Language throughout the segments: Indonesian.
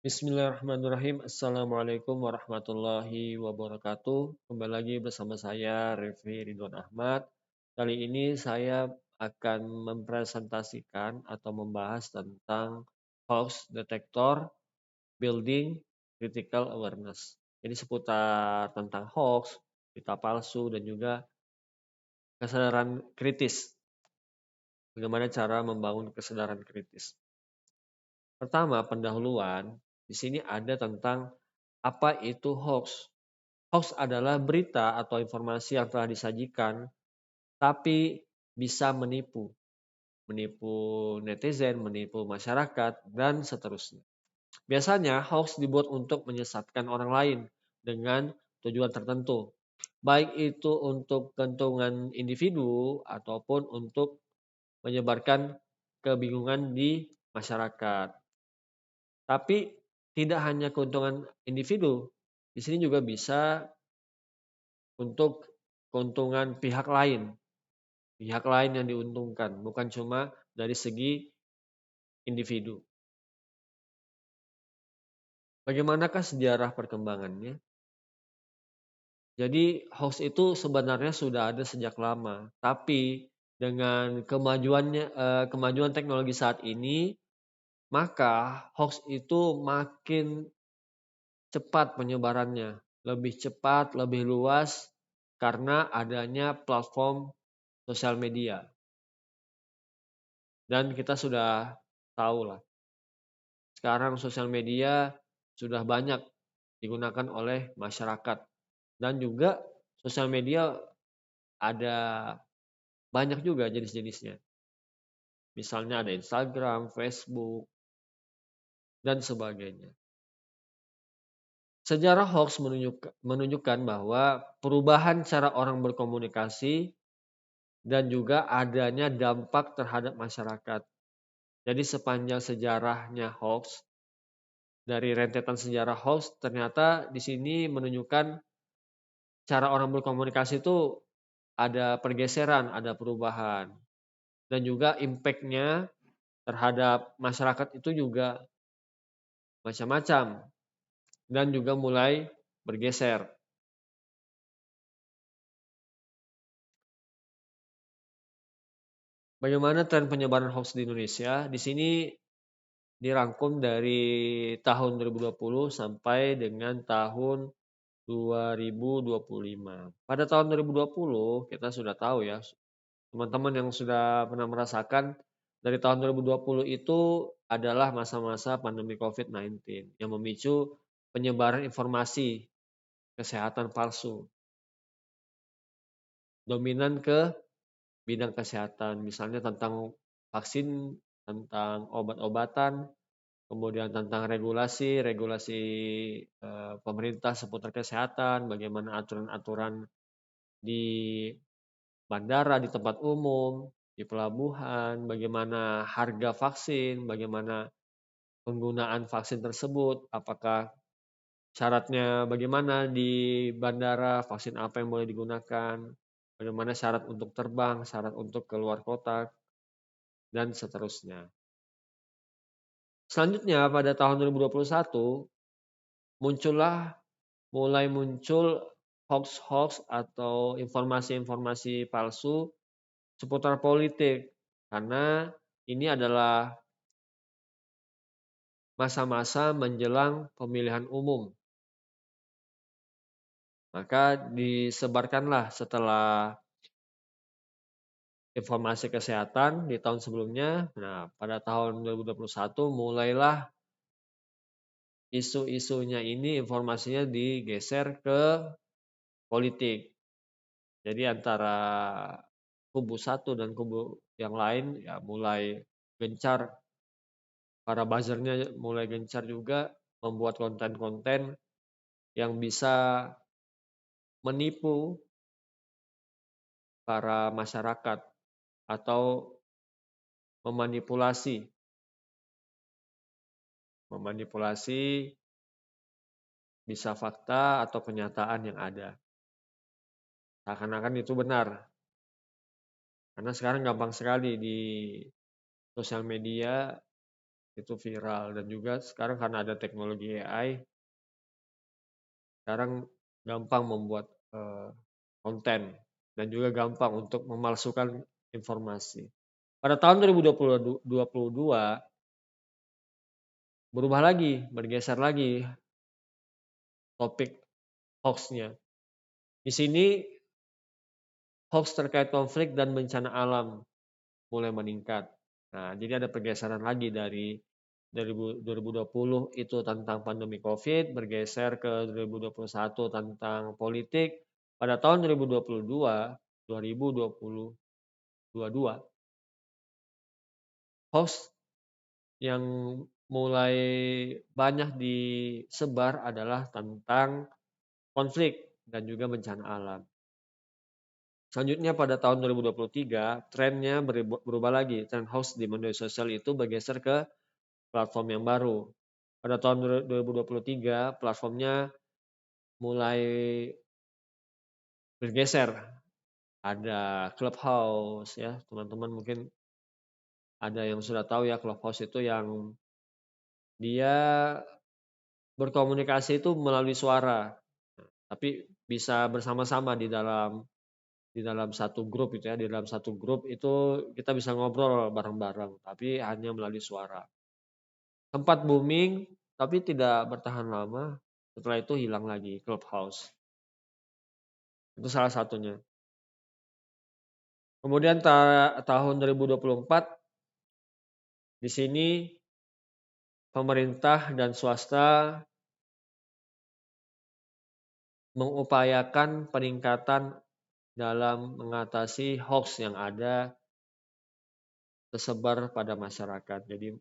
Bismillahirrahmanirrahim. Assalamualaikum warahmatullahi wabarakatuh. Kembali lagi bersama saya, Revi Ridwan Ahmad. Kali ini saya akan mempresentasikan atau membahas tentang hoax detector building critical awareness. Jadi seputar tentang hoax, berita palsu, dan juga kesadaran kritis. Bagaimana cara membangun kesadaran kritis. Pertama, pendahuluan. Di sini ada tentang apa itu hoax. Hoax adalah berita atau informasi yang telah disajikan, tapi bisa menipu. Menipu netizen, menipu masyarakat, dan seterusnya. Biasanya hoax dibuat untuk menyesatkan orang lain dengan tujuan tertentu. Baik itu untuk keuntungan individu ataupun untuk menyebarkan kebingungan di masyarakat. Tapi tidak hanya keuntungan individu, di sini juga bisa untuk keuntungan pihak lain yang diuntungkan, bukan cuma dari segi individu. Bagaimanakah sejarah perkembangannya? Jadi hoax itu sebenarnya sudah ada sejak lama, tapi dengan kemajuan teknologi saat ini, maka hoax itu makin cepat penyebarannya, lebih cepat, lebih luas karena adanya platform sosial media. Dan kita sudah tahu lah, sekarang sosial media sudah banyak digunakan oleh masyarakat. Dan juga sosial media ada banyak juga jenis-jenisnya. Misalnya ada Instagram, Facebook, dan sebagainya. Sejarah hoax menunjukkan bahwa perubahan cara orang berkomunikasi dan juga adanya dampak terhadap masyarakat. Jadi sepanjang sejarahnya hoax, dari rentetan sejarah hoax, ternyata di sini menunjukkan cara orang berkomunikasi itu ada pergeseran, ada perubahan. Dan juga impact-nya terhadap masyarakat itu juga macam-macam. Dan juga mulai bergeser. Bagaimana tren penyebaran hoax di Indonesia? Di sini dirangkum dari tahun 2020 sampai dengan tahun 2025. Pada tahun 2020 kita sudah tahu ya, teman-teman yang sudah pernah merasakan dari tahun 2020 itu adalah masa-masa pandemi COVID-19 yang memicu penyebaran informasi kesehatan palsu. Dominan ke bidang kesehatan, misalnya tentang vaksin, tentang obat-obatan, kemudian tentang regulasi pemerintah seputar kesehatan, bagaimana aturan-aturan di bandara, di tempat umum, di pelabuhan, bagaimana harga vaksin, bagaimana penggunaan vaksin tersebut, apakah syaratnya bagaimana di bandara, vaksin apa yang boleh digunakan, bagaimana syarat untuk terbang, syarat untuk keluar kota, dan seterusnya. Selanjutnya pada tahun 2021 mulai muncul hoax-hoax atau informasi-informasi palsu seputar politik, karena ini adalah masa-masa menjelang pemilihan umum. Maka disebarkanlah setelah informasi kesehatan di tahun sebelumnya. Nah, pada tahun 2021 mulailah isu-isunya ini, informasinya digeser ke politik. Jadi antara kubu satu dan kubu yang lain ya mulai gencar, para buzzernya mulai gencar juga membuat konten-konten yang bisa menipu para masyarakat atau memanipulasi bisa fakta atau kenyataan yang ada. Seakan-akan itu benar. Karena sekarang gampang sekali di sosial media itu viral. Dan juga sekarang karena ada teknologi AI, sekarang gampang membuat konten dan juga gampang untuk memalsukan informasi. Pada tahun 2022 berubah lagi, bergeser lagi topik hoax-nya. Di sini hoax terkait konflik dan bencana alam mulai meningkat. Nah, jadi ada pergeseran lagi dari 2020 itu tentang pandemi COVID, bergeser ke 2021 tentang politik. Pada tahun 2022, hoax yang mulai banyak disebar adalah tentang konflik dan juga bencana alam. Selanjutnya pada tahun 2023, trennya berubah lagi. Tren hoax di media sosial itu bergeser ke platform yang baru. Pada tahun 2023, platformnya mulai bergeser. Ada Clubhouse ya, teman-teman mungkin ada yang sudah tahu ya, Clubhouse itu yang dia berkomunikasi itu melalui suara, tapi bisa bersama-sama di dalam satu grup itu ya, di dalam satu grup itu kita bisa ngobrol bareng-bareng, tapi hanya melalui suara. Sempat booming, tapi tidak bertahan lama. Setelah itu hilang lagi Clubhouse. Itu salah satunya. Kemudian tahun 2024 di sini pemerintah dan swasta mengupayakan peningkatan dalam mengatasi hoax yang ada tersebar pada masyarakat. Jadi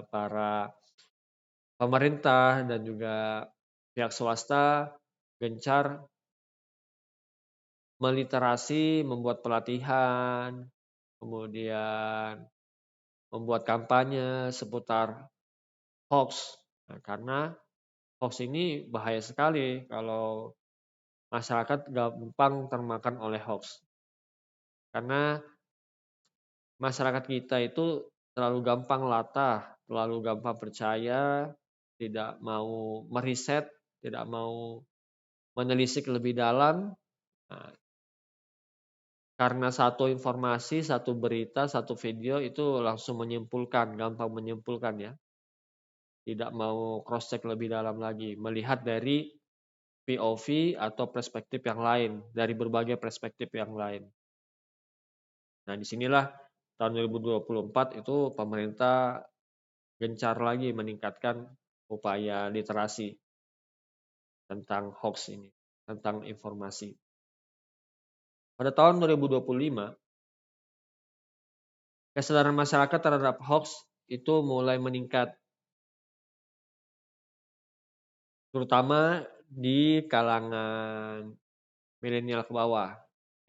para pemerintah dan juga pihak swasta gencar meliterasi, membuat pelatihan, kemudian membuat kampanye seputar hoax. Nah, karena hoax ini bahaya sekali kalau masyarakat gampang termakan oleh hoax. Karena masyarakat kita itu terlalu gampang latah, terlalu gampang percaya, tidak mau meriset, tidak mau menelisik lebih dalam. Nah, karena satu informasi, satu berita, satu video itu langsung menyimpulkan, gampang menyimpulkan ya. Tidak mau cross check lebih dalam lagi, melihat dari POV atau perspektif yang lain, dari berbagai perspektif yang lain. Nah, disinilah tahun 2024 itu pemerintah gencar lagi meningkatkan upaya literasi tentang hoax ini, tentang informasi. Pada tahun 2025, kesadaran masyarakat terhadap hoax itu mulai meningkat, terutama di kalangan milenial ke bawah.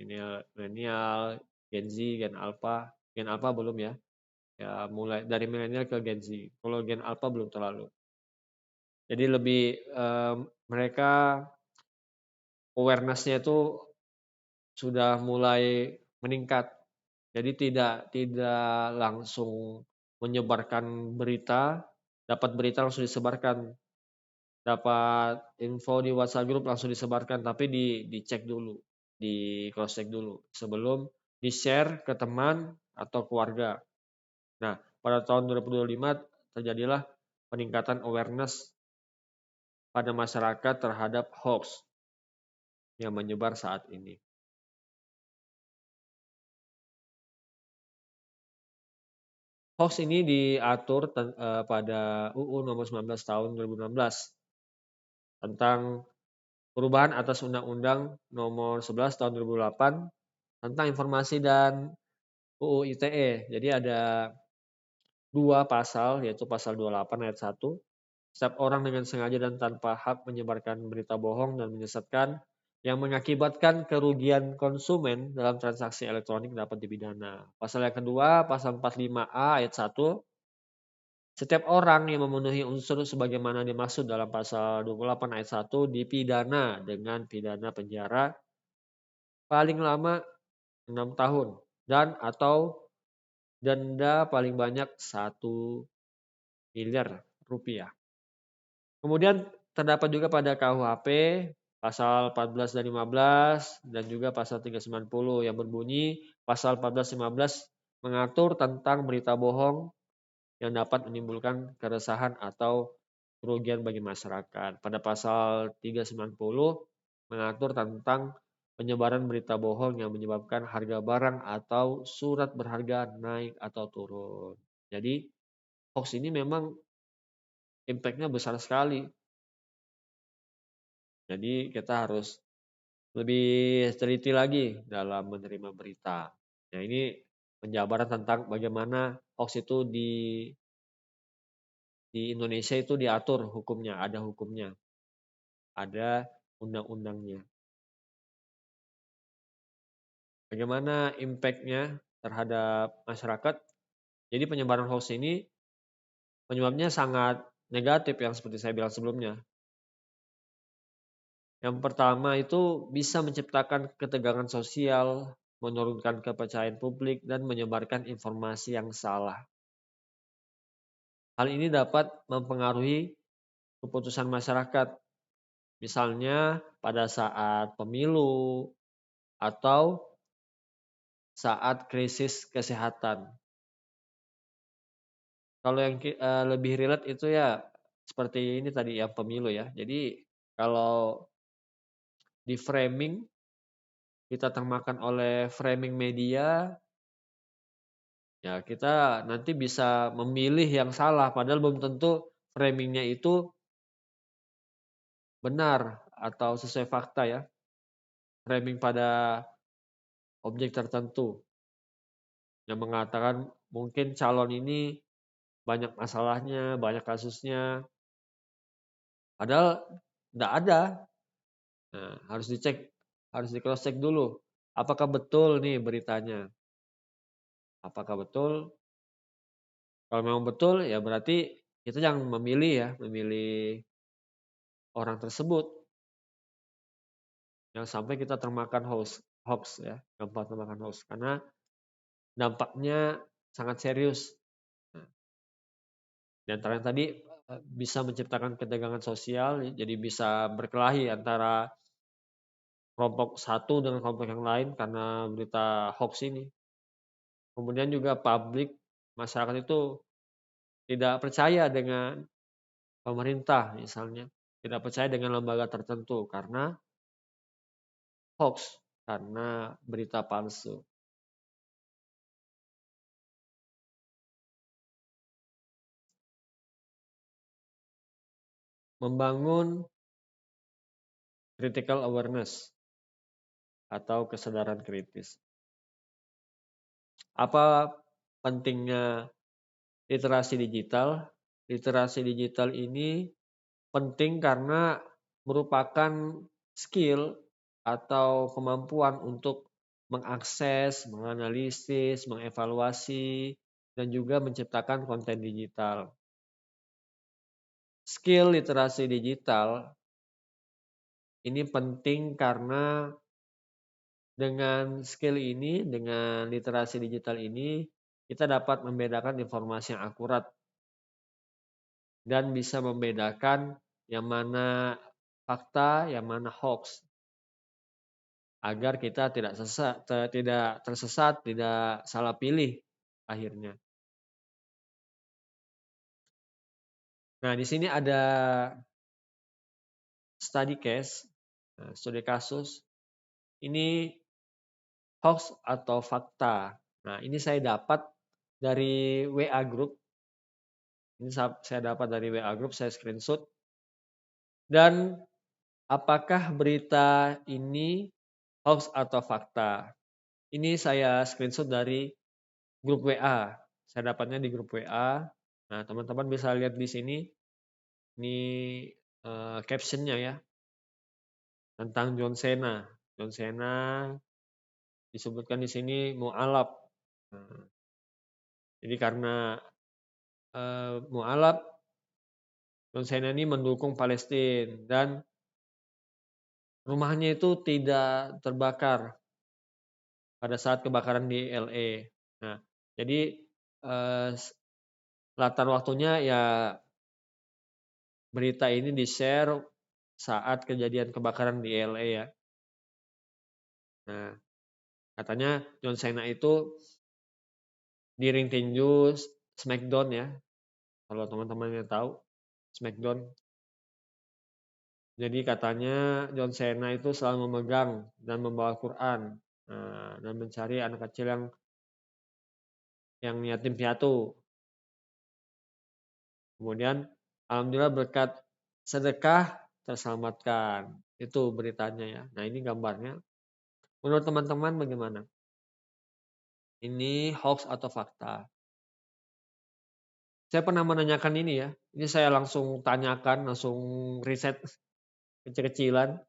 Milenial, Gen Z, Gen Alpha belum ya. Ya mulai dari milenial ke Gen Z. Kalau Gen Alpha belum terlalu. Jadi lebih mereka awareness-nya itu sudah mulai meningkat. Jadi tidak langsung menyebarkan berita, dapat berita langsung disebarkan, dapat info di WhatsApp grup langsung disebarkan, tapi dicek dulu, di cross check dulu sebelum di-share ke teman atau keluarga. Nah, pada tahun 2025 terjadilah peningkatan awareness pada masyarakat terhadap hoax yang menyebar saat ini. Hoax ini diatur pada UU nomor 19 tahun 2016 tentang perubahan atas Undang-Undang nomor 11 tahun 2008 tentang informasi dan UU ITE. Jadi ada dua pasal, yaitu pasal 28 ayat 1. Setiap orang dengan sengaja dan tanpa hak menyebarkan berita bohong dan menyesatkan yang mengakibatkan kerugian konsumen dalam transaksi elektronik dapat dipidana. Pasal yang kedua, pasal 45A ayat 1. Setiap orang yang memenuhi unsur sebagaimana dimaksud dalam pasal 28 ayat 1 dipidana dengan pidana penjara paling lama 6 tahun dan atau denda paling banyak 1 miliar rupiah. Kemudian terdapat juga pada KUHP pasal 14 dan 15 dan juga pasal 390 yang berbunyi pasal 14 dan 15 mengatur tentang berita bohong yang dapat menimbulkan keresahan atau kerugian bagi masyarakat. Pada pasal 390 mengatur tentang penyebaran berita bohong yang menyebabkan harga barang atau surat berharga naik atau turun. Jadi hoax ini memang impact-nya besar sekali. Jadi kita harus lebih teliti lagi dalam menerima berita. Nah, ini penjabaran tentang bagaimana hoax itu di Indonesia itu diatur hukumnya, ada hukumnya, ada undang-undangnya. Bagaimana impact-nya terhadap masyarakat? Jadi penyebaran hoax ini penyebabnya sangat negatif yang seperti saya bilang sebelumnya. Yang pertama itu bisa menciptakan ketegangan sosial, menurunkan kepercayaan publik, dan menyebarkan informasi yang salah. Hal ini dapat mempengaruhi keputusan masyarakat, misalnya pada saat pemilu atau saat krisis kesehatan. Kalau yang lebih relate itu ya seperti ini tadi yang pemilu ya. Jadi kalau di framing kita termakan oleh framing media, ya kita nanti bisa memilih yang salah padahal belum tentu framingnya itu benar atau sesuai fakta ya. Framing pada objek tertentu yang mengatakan mungkin calon ini banyak masalahnya, banyak kasusnya, padahal tidak ada. Nah, harus dicek, harus di cross check dulu. Apakah betul nih beritanya? Apakah betul? Kalau memang betul, ya berarti kita jangan memilih ya, memilih orang tersebut. Yang sampai kita termakan hoax ya, gampang termakan hoax karena dampaknya sangat serius. Nah, di antaranya tadi bisa menciptakan ketegangan sosial, jadi bisa berkelahi antara kelompok satu dengan kelompok yang lain karena berita hoax ini. Kemudian juga publik, masyarakat itu tidak percaya dengan pemerintah misalnya, tidak percaya dengan lembaga tertentu karena hoax, karena berita palsu. Membangun critical awareness atau kesadaran kritis. Apa pentingnya literasi digital? Literasi digital ini penting karena merupakan skill atau kemampuan untuk mengakses, menganalisis, mengevaluasi, dan juga menciptakan konten digital. Skill literasi digital ini penting karena dengan skill ini, dengan literasi digital ini, kita dapat membedakan informasi yang akurat dan bisa membedakan yang mana fakta, yang mana hoax, agar kita tidak tersesat, tidak salah pilih akhirnya. Nah, di sini ada study case, studi kasus. Ini hoax atau fakta. Nah, ini saya dapat dari WA Group. Ini saya dapat dari WA Group, saya screenshot. Dan apakah berita ini hoax atau fakta? Ini saya screenshot dari grup WA. Saya dapatnya di grup WA. Nah, teman-teman bisa lihat di sini. Ini captionnya ya. Tentang John Cena. John Cena disebutkan di sini mu'alaf. Nah, jadi karena mu'alaf, John Cena ini mendukung Palestina dan rumahnya itu tidak terbakar pada saat kebakaran di LA. Nah, jadi latar waktunya ya berita ini di-share saat kejadian kebakaran di LA ya. Nah, katanya John Cena itu di ring tinju SmackDown ya. Kalau teman-teman yang tahu SmackDown. Jadi katanya John Cena itu selalu memegang dan membawa Quran, dan mencari anak kecil yang yatim piatu. Kemudian alhamdulillah berkat sedekah terselamatkan. Itu beritanya ya. Nah, ini gambarnya. Menurut teman-teman bagaimana? Ini hoax atau fakta? Saya pernah menanyakan ini ya. Ini saya langsung tanyakan, langsung riset kecil-kecilan.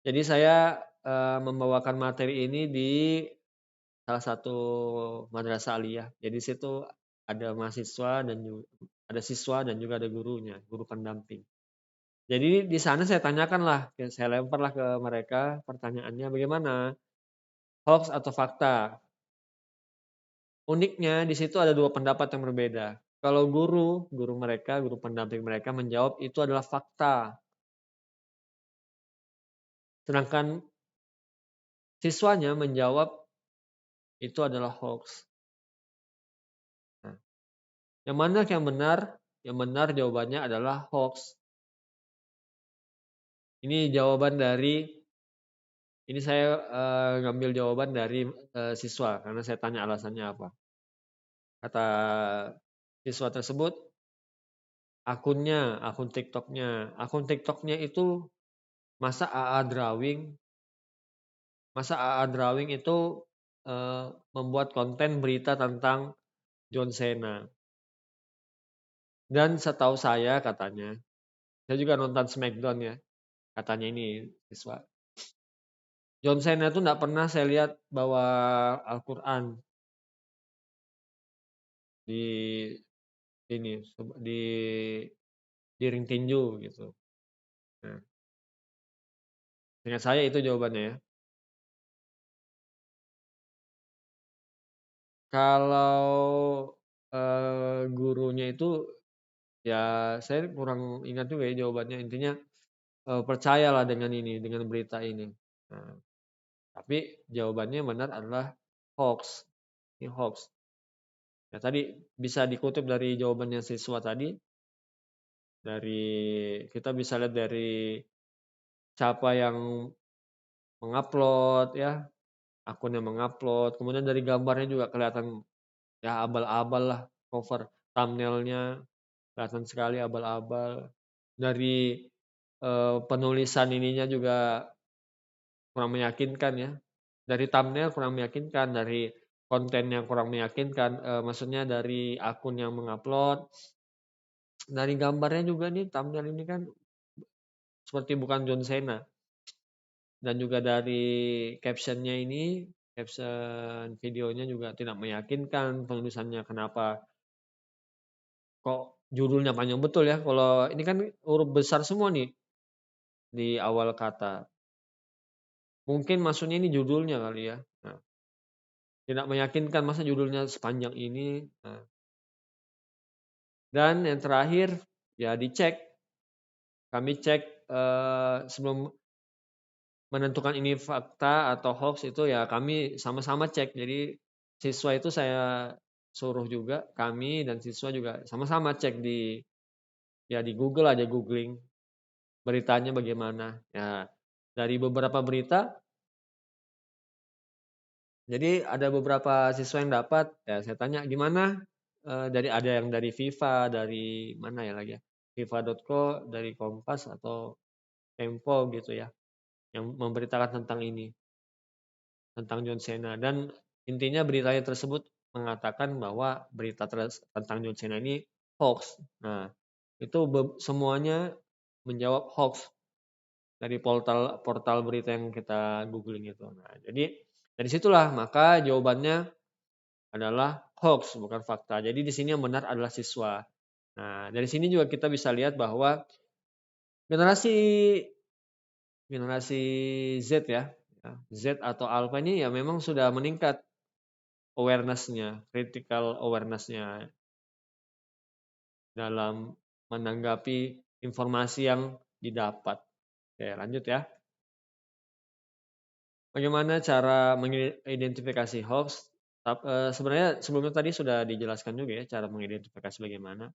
Jadi saya membawakan materi ini di salah satu madrasah aliyah. Jadi situ ada mahasiswa dan juga ada siswa dan juga ada gurunya, guru pendamping. Jadi di sana saya tanyakan lah, saya lemparlah ke mereka pertanyaannya bagaimana hoax atau fakta. Uniknya di situ ada dua pendapat yang berbeda. Kalau guru mereka, guru pendamping mereka menjawab itu adalah fakta. Sedangkan siswanya menjawab itu adalah hoax. Nah, yang mana yang benar? Yang benar jawabannya adalah hoax. Ini jawaban dari ini saya ngambil jawaban dari siswa karena saya tanya alasannya apa. Kata siswa tersebut, akun TikToknya itu masa AA Drawing, itu membuat konten berita tentang John Cena. Dan setahu saya katanya, saya juga nonton Smackdown ya, katanya ini siswa. John Cena itu nggak pernah saya lihat bawa Al-Quran di ini di ring tinju gitu. Nah, dengan saya itu jawabannya ya. Kalau gurunya itu ya saya kurang ingat juga ya jawabannya. Intinya percayalah dengan ini, dengan berita ini. Nah, tapi jawabannya benar adalah hoax. Ini hoax. Ya tadi bisa dikutip dari jawabannya siswa tadi. Dari kita bisa lihat dari siapa yang mengupload ya, akun yang mengupload. Kemudian dari gambarnya juga kelihatan ya abal-abal lah cover thumbnailnya kelihatan sekali abal-abal. Dari penulisan ininya juga kurang meyakinkan ya. Dari thumbnail kurang meyakinkan, dari konten yang kurang meyakinkan, maksudnya dari akun yang mengupload. Dari gambarnya juga nih thumbnail ini kan seperti bukan John Cena. Dan juga dari captionnya ini, caption videonya juga tidak meyakinkan penulisannya kenapa kok judulnya panjang betul ya. Kalau ini kan huruf besar semua nih di awal kata. Mungkin maksudnya ini judulnya kali ya. Nah, tidak meyakinkan masa judulnya sepanjang ini. Nah. Dan yang terakhir ya dicek. Kami cek sebelum menentukan ini fakta atau hoax itu ya kami sama-sama cek. Jadi siswa itu saya suruh juga kami dan siswa juga sama-sama cek di Google aja googling beritanya bagaimana. Ya dari beberapa berita jadi ada beberapa siswa yang dapat ya saya tanya gimana dari ada yang dari FIFA dari mana ya lagi ya FIFA.co dari Kompas atau Tempo gitu ya yang memberitakan tentang ini tentang John Cena dan intinya beritanya tersebut mengatakan bahwa berita tentang John Cena ini hoax. Nah, itu semuanya menjawab hoax dari portal portal berita yang kita googling itu. Nah, jadi dari situlah maka jawabannya adalah hoax bukan fakta. Jadi di sini yang benar adalah siswa. Nah, dari sini juga kita bisa lihat bahwa generasi generasi Z ya, Z atau Alpha ini ya memang sudah meningkat awareness-nya, critical awareness-nya. dalam menanggapi informasi yang didapat. Oke, lanjut ya. Bagaimana cara mengidentifikasi hoax? Sebenarnya sebelumnya tadi sudah dijelaskan juga ya cara mengidentifikasi bagaimana.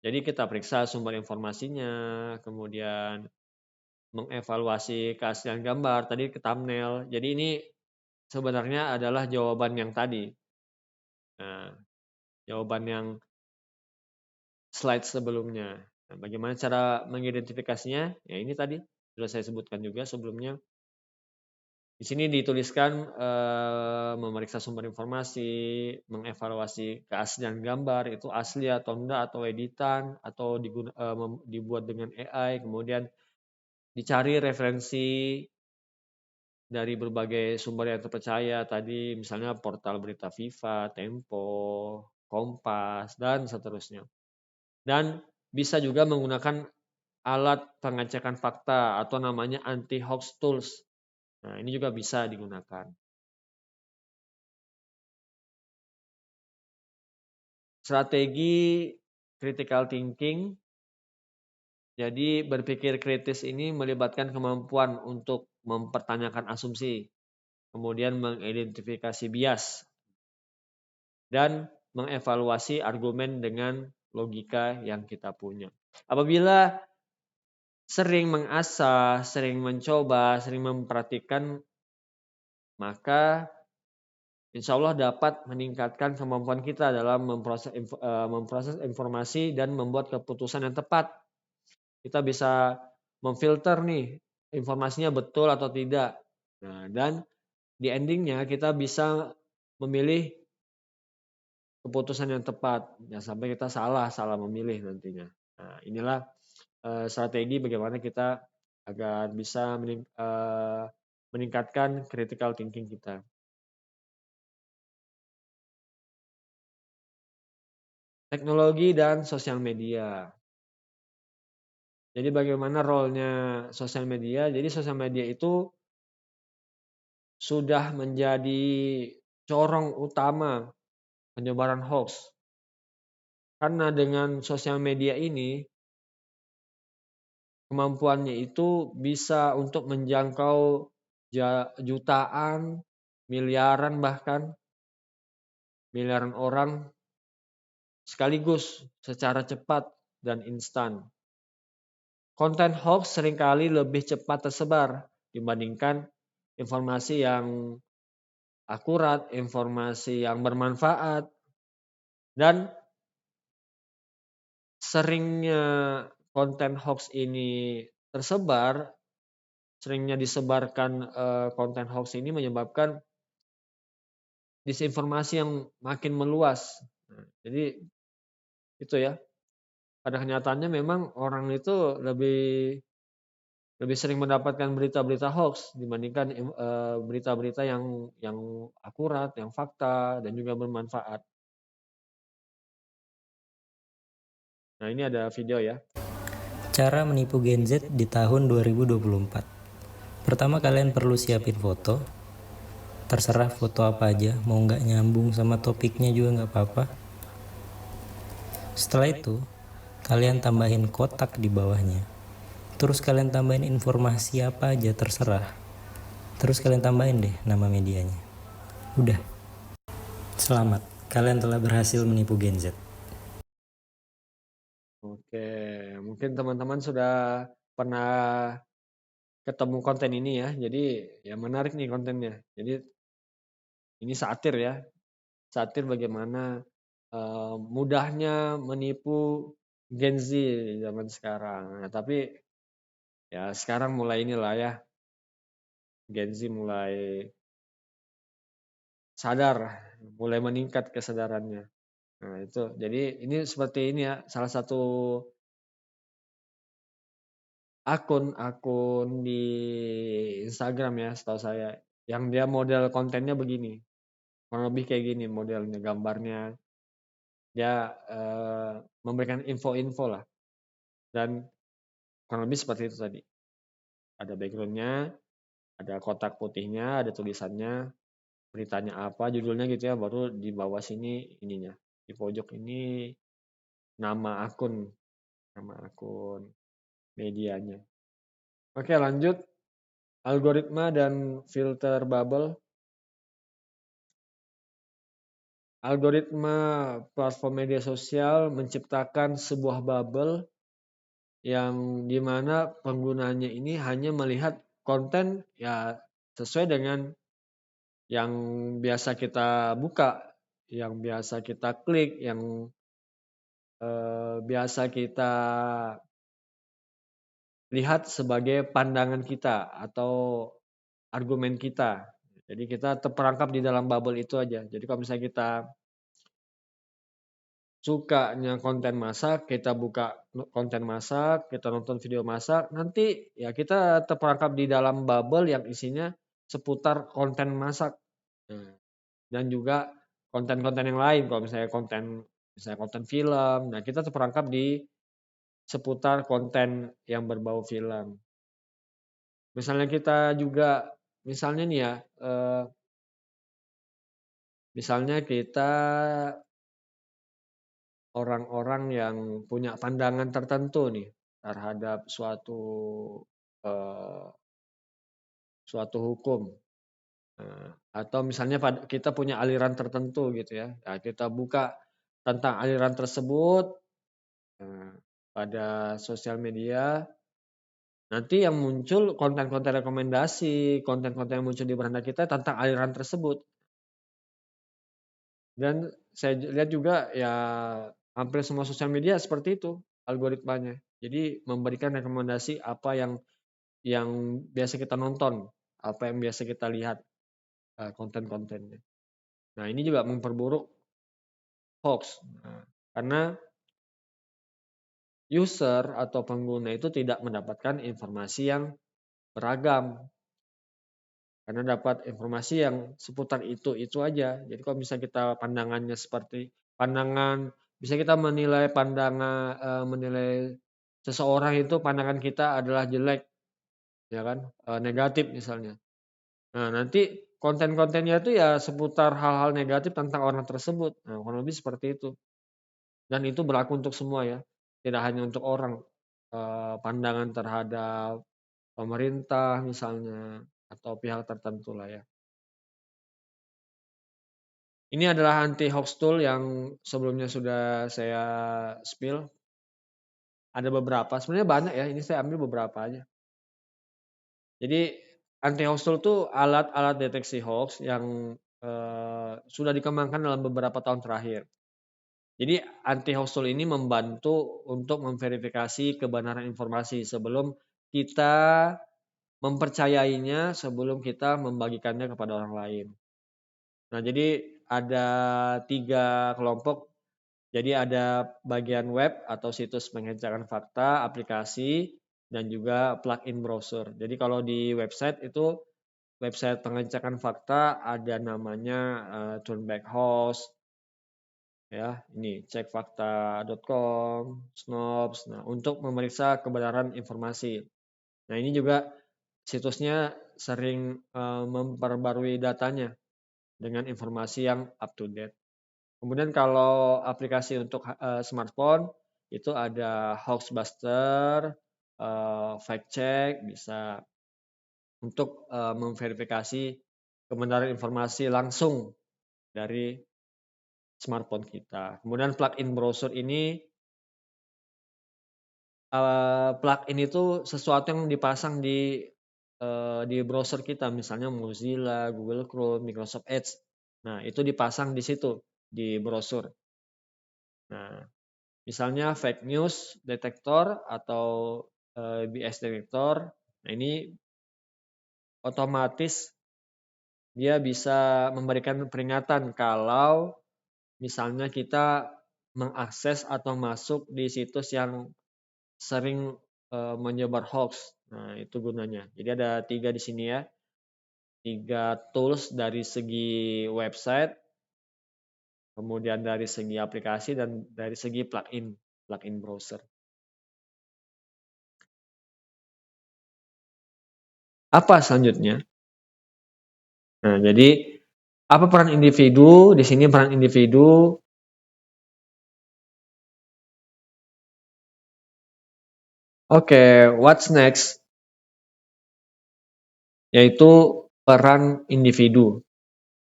Jadi kita periksa sumber informasinya, kemudian mengevaluasi keaslian gambar, tadi ke thumbnail. Jadi ini sebenarnya adalah jawaban yang tadi. Nah, jawaban yang slide sebelumnya. Nah, bagaimana cara mengidentifikasinya? Ya ini tadi sudah saya sebutkan juga sebelumnya. Di sini dituliskan memeriksa sumber informasi, mengevaluasi keaslian gambar itu asli atau enggak atau editan atau dibuat dengan AI, kemudian dicari referensi dari berbagai sumber yang terpercaya tadi misalnya portal berita Viva, Tempo, Kompas dan seterusnya. Dan bisa juga menggunakan alat pengecekan fakta atau namanya anti hoax tools. Nah, ini juga bisa digunakan. Strategi critical thinking. Jadi berpikir kritis ini melibatkan kemampuan untuk mempertanyakan asumsi, kemudian mengidentifikasi bias, dan mengevaluasi argumen dengan logika yang kita punya. Apabila sering mengasah, sering mencoba, sering memperhatikan, maka insya Allah dapat meningkatkan kemampuan kita dalam memproses informasi dan membuat keputusan yang tepat. Kita bisa memfilter nih informasinya betul atau tidak. Nah, dan di endingnya kita bisa memilih keputusan yang tepat. Jangan sampai kita salah memilih nantinya. Nah, inilah strategi bagaimana kita agar bisa meningkatkan critical thinking kita. Teknologi dan sosial media. Jadi bagaimana role-nya sosial media? Jadi sosial media itu sudah menjadi corong utama penyebaran hoax. Karena dengan sosial media ini kemampuannya itu bisa untuk menjangkau jutaan, miliaran bahkan miliaran orang sekaligus secara cepat dan instan. Konten hoax seringkali lebih cepat tersebar dibandingkan informasi yang akurat, informasi yang bermanfaat, dan seringnya konten hoax ini tersebar, seringnya disebarkan konten hoax ini menyebabkan disinformasi yang makin meluas. Nah, jadi itu ya. Pada kenyataannya memang orang itu lebih sering mendapatkan berita-berita hoax dibandingkan berita-berita yang akurat, yang fakta dan juga bermanfaat. Nah, ini ada video ya. Cara menipu Gen Z di tahun 2024. Pertama kalian perlu siapin foto. Terserah foto apa aja, mau nggak nyambung sama topiknya juga nggak apa-apa. Setelah itu, kalian tambahin kotak di bawahnya. Terus kalian tambahin informasi apa aja terserah. Terus kalian tambahin deh nama medianya. Udah. Selamat, kalian telah berhasil menipu Gen Z. Oke, mungkin teman-teman sudah pernah ketemu konten ini ya. Jadi ya menarik nih kontennya. Jadi ini satir ya. Satir bagaimana mudahnya menipu Gen Z di zaman sekarang. Nah, tapi ya sekarang mulai inilah ya. Gen Z mulai sadar, mulai meningkat kesadarannya. Nah, itu. Jadi ini seperti ini ya, salah satu akun di Instagram ya, setahu saya, yang dia model kontennya begini. Kurang lebih kayak gini modelnya, gambarnya. Dia memberikan info-info lah. Dan kurang lebih seperti itu tadi. Ada backgroundnya, ada kotak putihnya, ada tulisannya, beritanya apa, judulnya gitu ya, baru di bawah sini ininya. Di pojok ini nama akun medianya. Oke, lanjut. Algoritma dan filter bubble. Algoritma platform media sosial menciptakan sebuah bubble yang dimana penggunanya ini hanya melihat konten ya sesuai dengan yang biasa kita buka, yang biasa kita klik, yang biasa kita lihat sebagai pandangan kita atau argumen kita. Jadi kita terperangkap di dalam bubble itu aja. Jadi kalau misalnya kita sukanya konten masak, kita buka konten masak, kita nonton video masak, nanti ya kita terperangkap di dalam bubble yang isinya seputar konten masak. Nah, dan juga konten-konten yang lain, kalau misalnya konten film, nah kita terperangkap di seputar konten yang berbau film. Misalnya kita juga, misalnya nih ya, misalnya kita orang-orang yang punya pandangan tertentu nih terhadap eh, suatu hukum. Atau misalnya kita punya aliran tertentu gitu ya. Nah, kita buka tentang aliran tersebut pada sosial media. Nanti yang muncul konten-konten rekomendasi, konten-konten yang muncul di beranda kita tentang aliran tersebut. Dan saya lihat juga ya hampir semua sosial media seperti itu algoritmanya. Jadi memberikan rekomendasi apa yang biasa kita nonton, apa yang biasa kita lihat konten-kontennya. Nah, ini juga memperburuk hoax. Nah, karena user atau pengguna itu tidak mendapatkan informasi yang beragam. Karena dapat informasi yang seputar itu aja. Jadi kalau misalnya kita pandangannya seperti bisa kita menilai seseorang itu pandangan kita adalah jelek, ya kan, negatif misalnya. Nah, nanti konten-kontennya itu ya seputar hal-hal negatif tentang orang tersebut. Nah, kurang lebih seperti itu. Dan itu berlaku untuk semua ya, tidak hanya untuk orang. Pandangan terhadap pemerintah misalnya atau pihak tertentu lah ya. Ini adalah anti hoax tool yang sebelumnya sudah saya spill. Ada beberapa, sebenarnya banyak ya. Ini saya ambil beberapa aja. Jadi anti hoax tool itu alat-alat deteksi hoax yang sudah dikembangkan dalam beberapa tahun terakhir. Jadi anti hoax tool ini membantu untuk memverifikasi kebenaran informasi sebelum kita mempercayainya, sebelum kita membagikannya kepada orang lain. Nah, jadi ada 3 kelompok. Jadi ada bagian web atau situs pengecekan fakta, aplikasi, dan juga plugin browser. Jadi kalau di website itu, website pengecekan fakta ada namanya Turnback Host, ya, ini cekfakta.com, Snopes. Nah, untuk memeriksa kebenaran informasi. Nah, ini juga situsnya sering memperbarui datanya dengan informasi yang up to date. Kemudian kalau aplikasi untuk smartphone itu ada Hoaxbuster, Fact Check, bisa untuk memverifikasi kebenaran informasi langsung dari smartphone kita. Kemudian plugin browser ini, plugin itu sesuatu yang dipasang di browser kita, misalnya Mozilla, Google Chrome, Microsoft Edge. Nah, itu dipasang di situ, di browser. Nah, misalnya fake news detector atau BS detector. Nah, ini otomatis dia bisa memberikan peringatan kalau misalnya kita mengakses atau masuk di situs yang sering menyebar hoax. Nah, itu gunanya. Jadi ada 3 di sini ya. 3 tools dari segi website, kemudian dari segi aplikasi, dan dari segi plugin browser. Apa selanjutnya? Nah, jadi apa peran individu? Di sini peran individu Oke, what's next? Yaitu peran individu.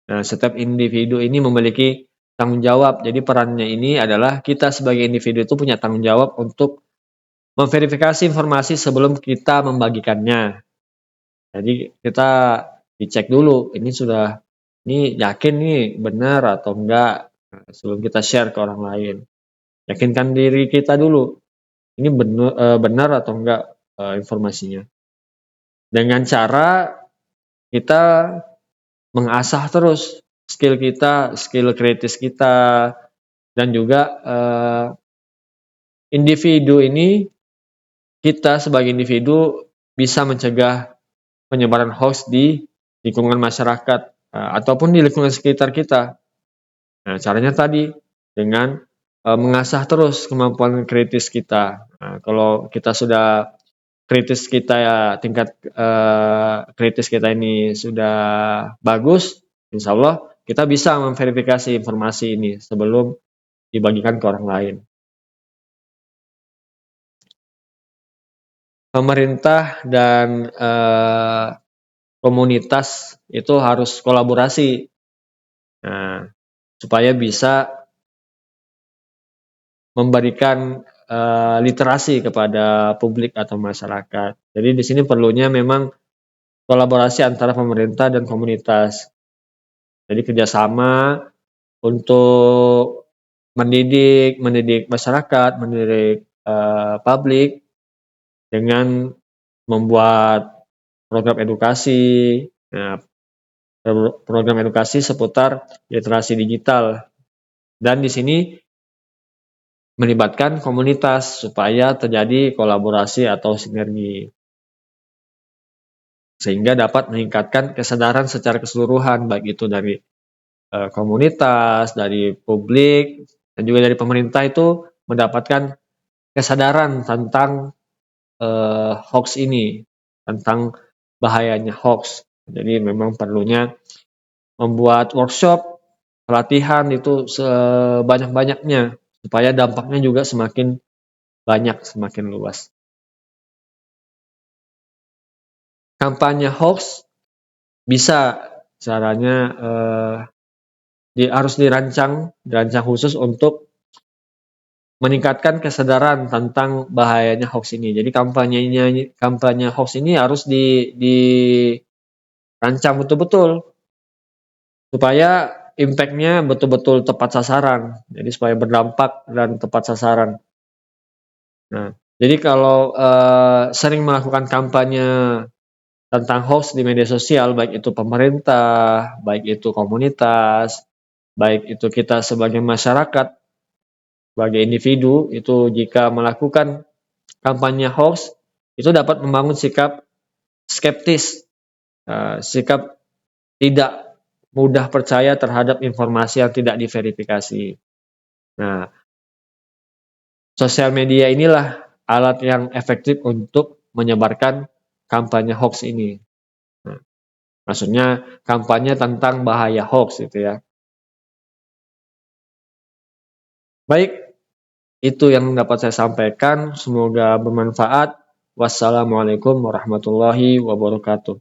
Nah, setiap individu ini memiliki tanggung jawab. Jadi perannya ini adalah kita sebagai individu itu punya tanggung jawab untuk memverifikasi informasi sebelum kita membagikannya. Jadi kita dicek dulu, ini yakin nih benar atau enggak sebelum kita share ke orang lain. Yakinkan diri kita dulu, ini benar atau enggak informasinya. Dengan cara kita mengasah terus skill kita, skill kritis kita, dan juga individu ini, kita sebagai individu bisa mencegah penyebaran hoax di lingkungan masyarakat ataupun di lingkungan sekitar kita. Nah, caranya tadi dengan mengasah terus kemampuan kritis kita. Nah, kalau kita sudah kritis kita ya tingkat kritis kita ini sudah bagus, insya Allah kita bisa memverifikasi informasi ini sebelum dibagikan ke orang lain. Pemerintah dan komunitas itu harus kolaborasi, nah, supaya bisa memberikan literasi kepada publik atau masyarakat. Jadi di sini perlunya memang kolaborasi antara pemerintah dan komunitas. Jadi kerjasama untuk mendidik masyarakat, mendidik publik dengan membuat program edukasi, program edukasi seputar literasi digital. Dan di sini melibatkan komunitas supaya terjadi kolaborasi atau sinergi. Sehingga dapat meningkatkan kesadaran secara keseluruhan, baik itu dari komunitas, dari publik, dan juga dari pemerintah itu mendapatkan kesadaran tentang hoax ini, tentang bahayanya hoax. Jadi memang perlunya membuat workshop, pelatihan itu sebanyak-banyaknya, supaya dampaknya juga semakin banyak, semakin luas. Kampanye hoax bisa caranya harus dirancang khusus untuk meningkatkan kesadaran tentang bahayanya hoax ini. Jadi kampanye hoax ini harus dirancang betul-betul supaya impact-nya betul-betul tepat sasaran. Jadi supaya berdampak dan tepat sasaran. Nah, jadi kalau sering melakukan kampanye tentang hoax di media sosial, baik itu pemerintah, baik itu komunitas, baik itu kita sebagai masyarakat, sebagai individu, itu jika melakukan kampanye hoax, itu dapat membangun sikap skeptis, sikap tidak mudah percaya terhadap informasi yang tidak diverifikasi. Nah, sosial media inilah alat yang efektif untuk menyebarkan kampanye hoax ini. Nah, maksudnya kampanye tentang bahaya hoax gitu ya. Baik, itu yang dapat saya sampaikan. Semoga bermanfaat. Wassalamualaikum warahmatullahi wabarakatuh.